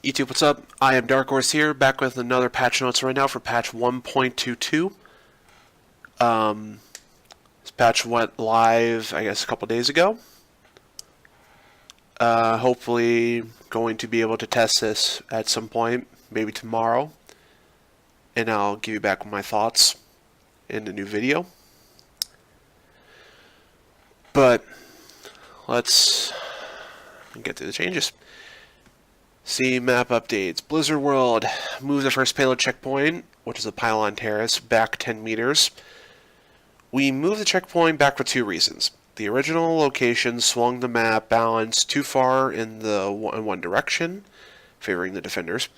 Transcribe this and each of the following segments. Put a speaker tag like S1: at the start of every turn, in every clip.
S1: YouTube, what's up? I am Dark Horse here, back with another patch notes right now for patch 1.22. This patch went live, I guess, a couple days ago. Hopefully going to be able to test this at some point, maybe tomorrow. And I'll give you back my thoughts in the new video. But let's get to the changes. See map updates. Blizzard World moved the first payload checkpoint, which is a pylon terrace, back 10 meters. We moved the checkpoint back for two reasons. The original location swung the map balance too far in one direction, favoring the defenders.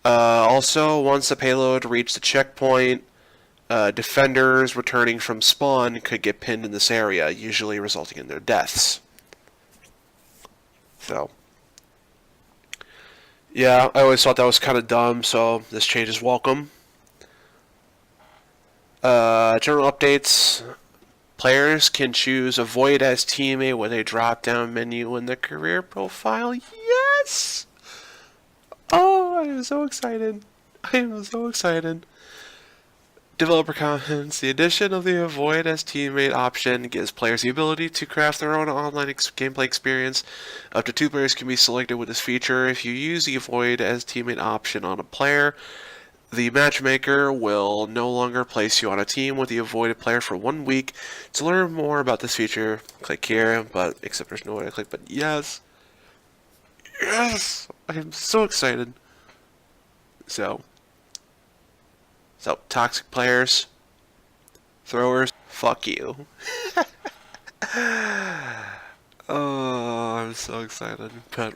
S1: Also, once the payload reached the checkpoint, defenders returning from spawn could get pinned in this area, usually resulting in their deaths. So, yeah, I always thought that was kind of dumb, so this change is welcome. General updates. Players can choose Avoid as teammate with a drop-down menu in the career profile. Yes! Oh, I am so excited. I am so excited. Developer comments. The addition of the Avoid as teammate option gives players the ability to craft their own online gameplay experience. Up to 2 players can be selected with this feature. If you use the Avoid as teammate option on a player, the matchmaker will no longer place you on a team with the avoided player for 1 week. To learn more about this feature, click here, except there's no way to click, but yes! Yes! I am so excited. So, toxic players, throwers, fuck you. Oh, I'm so excited. But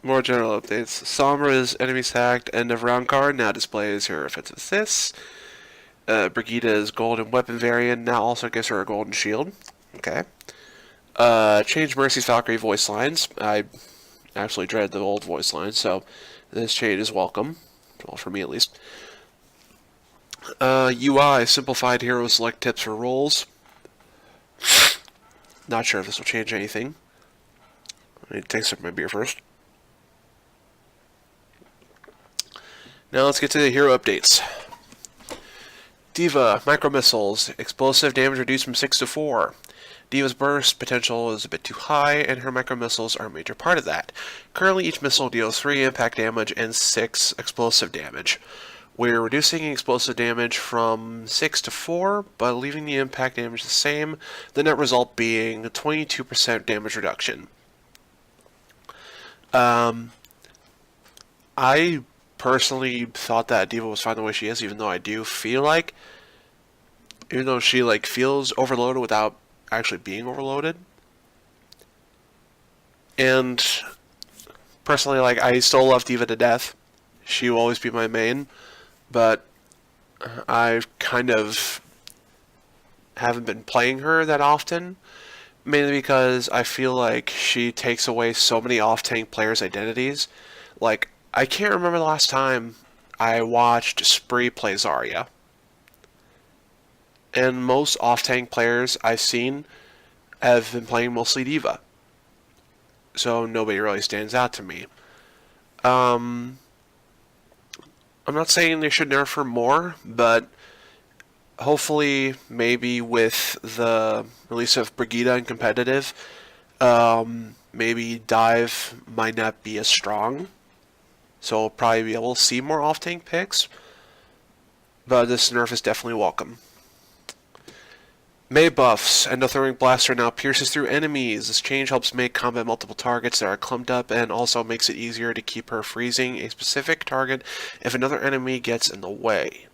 S1: more general updates. Sombra's enemies hacked end of round card now displays her offensive assists. Brigida's golden weapon variant now also gives her a golden shield. Okay. Change Mercy's Valkyrie voice lines. I actually dread the old voice lines, so this change is welcome. Well, for me at least. UI simplified hero select tips for roles. Not sure if this will change anything. I need to take some of my beer first. Now let's get to the hero updates. D.Va, micro missiles, explosive damage reduced from 6 to 4. D.Va's burst potential is a bit too high, and her micro missiles are a major part of that. Currently, each missile deals 3 impact damage and 6 explosive damage. We're reducing explosive damage from 6 to 4, but leaving the impact damage the same, the net result being a 22% damage reduction. I personally thought that D.Va was fine the way she is, even though I do feel like, even though she feels overloaded without actually being overloaded. And personally, I still love D.Va to death. She will always be my main, but I kind of haven't been playing her that often, mainly because I feel like she takes away so many off-tank players' identities. I can't remember the last time I watched Spree play Zarya. And most off-tank players I've seen have been playing mostly D.Va. So nobody really stands out to me. I'm not saying they should nerf her more, but hopefully maybe with the release of Brigida in competitive, maybe Dive might not be as strong. So we'll probably be able to see more off-tank picks. But this nerf is definitely welcome. May buffs. Endothermic Blaster now pierces through enemies. This change helps make combat multiple targets that are clumped up and also makes it easier to keep her freezing a specific target if another enemy gets in the way.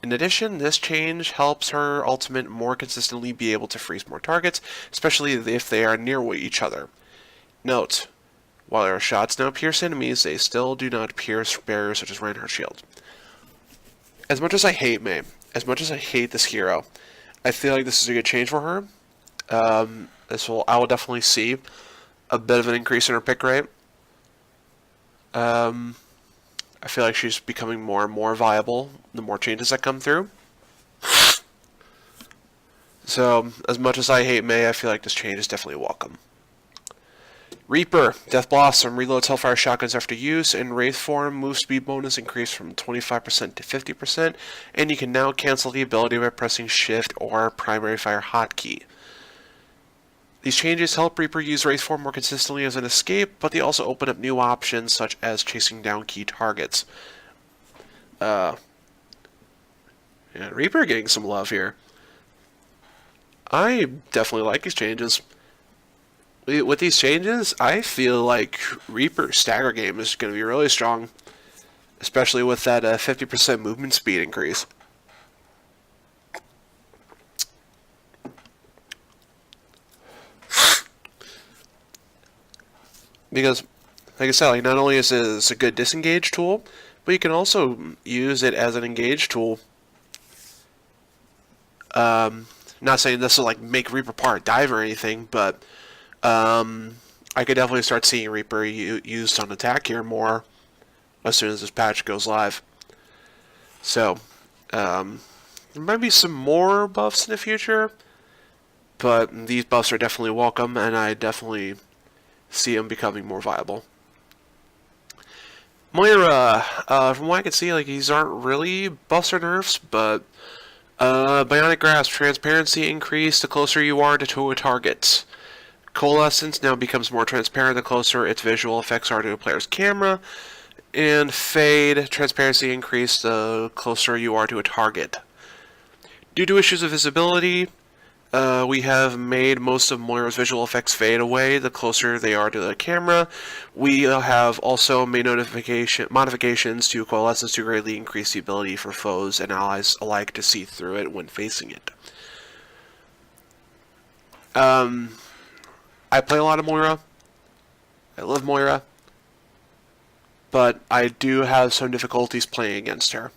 S1: In addition, this change helps her ultimate more consistently be able to freeze more targets, especially if they are near each other. Note, while her shots now pierce enemies, they still do not pierce barriers such as Reinhardt's shield. As much as I hate May, as much as I hate this hero, I feel like this is a good change for her. I will definitely see a bit of an increase in her pick rate. I feel like she's becoming more and more viable the more changes that come through. So, as much as I hate May, I feel like this change is definitely welcome. Reaper, Death Blossom, reloads Hellfire shotguns after use, and Wraith form, move speed bonus increased from 25% to 50%, and you can now cancel the ability by pressing Shift or primary fire hotkey. These changes help Reaper use Wraith form more consistently as an escape, but they also open up new options such as chasing down key targets. Yeah, Reaper getting some love here. I definitely like these changes. With these changes, I feel like Reaper's stagger game is going to be really strong, especially with that 50% movement speed increase. Because, like I said, like not only is this a good disengage tool, but you can also use it as an engage tool. Not saying this will like make Reaper part dive or anything, but I could definitely start seeing Reaper used on attack here more as soon as this patch goes live. So, there might be some more buffs in the future, but these buffs are definitely welcome, and I definitely see them becoming more viable. Moira, from what I can see, like these aren't really buffs or nerfs, but Bionic Grasp, transparency increased the closer you are to a target. Coalescence now becomes more transparent the closer its visual effects are to a player's camera. And Fade, transparency increased the closer you are to a target. Due to issues of visibility, we have made most of Moira's visual effects fade away the closer they are to the camera. We have also made modifications to Coalescence to greatly increase the ability for foes and allies alike to see through it when facing it. I play a lot of Moira. I love Moira. But I do have some difficulties playing against her.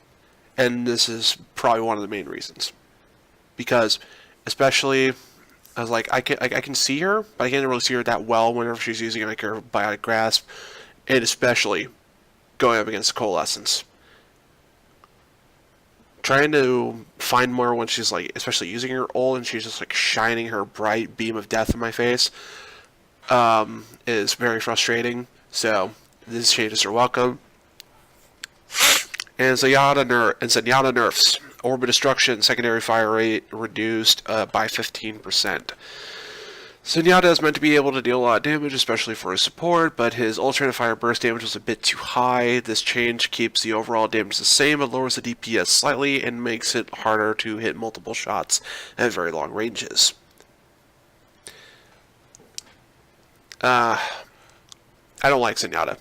S1: And this is probably one of the main reasons. Because, especially, I was like, I can see her, but I can't really see her that well whenever she's using like her Bionic Grasp. And especially going up against Coalescence. Trying to find Moira when she's like, especially using her ult and she's just like shining her bright beam of death in my face, is very frustrating. So these changes are welcome. And Sundiata nerfs. Orbit Destruction, secondary fire rate reduced by 15%. Sundiata is meant to be able to deal a lot of damage, especially for his support, but his alternate fire burst damage was a bit too high. This change keeps the overall damage the same, but lowers the DPS slightly and makes it harder to hit multiple shots at very long ranges. I don't like Sundiata.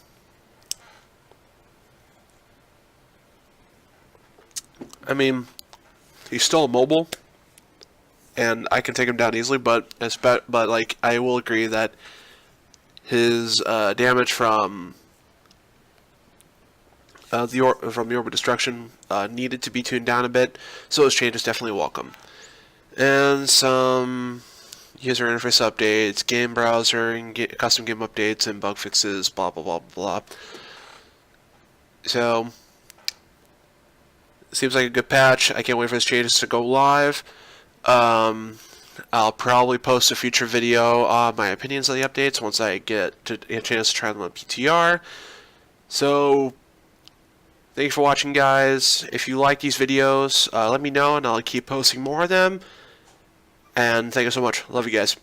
S1: I mean, he's still mobile, and I can take him down easily. But like I will agree that his damage from the Orbit Destruction needed to be tuned down a bit. So those changes definitely welcome. And some user interface updates, game browser, and custom game updates, and bug fixes. Blah blah blah blah. So. Seems like a good patch. I can't wait for these changes to go live. I'll probably post a future video on my opinions of the updates once I get a chance to try them on PTR. So, thank you for watching, guys. If you like these videos, let me know and I'll keep posting more of them. And thank you so much. Love you guys.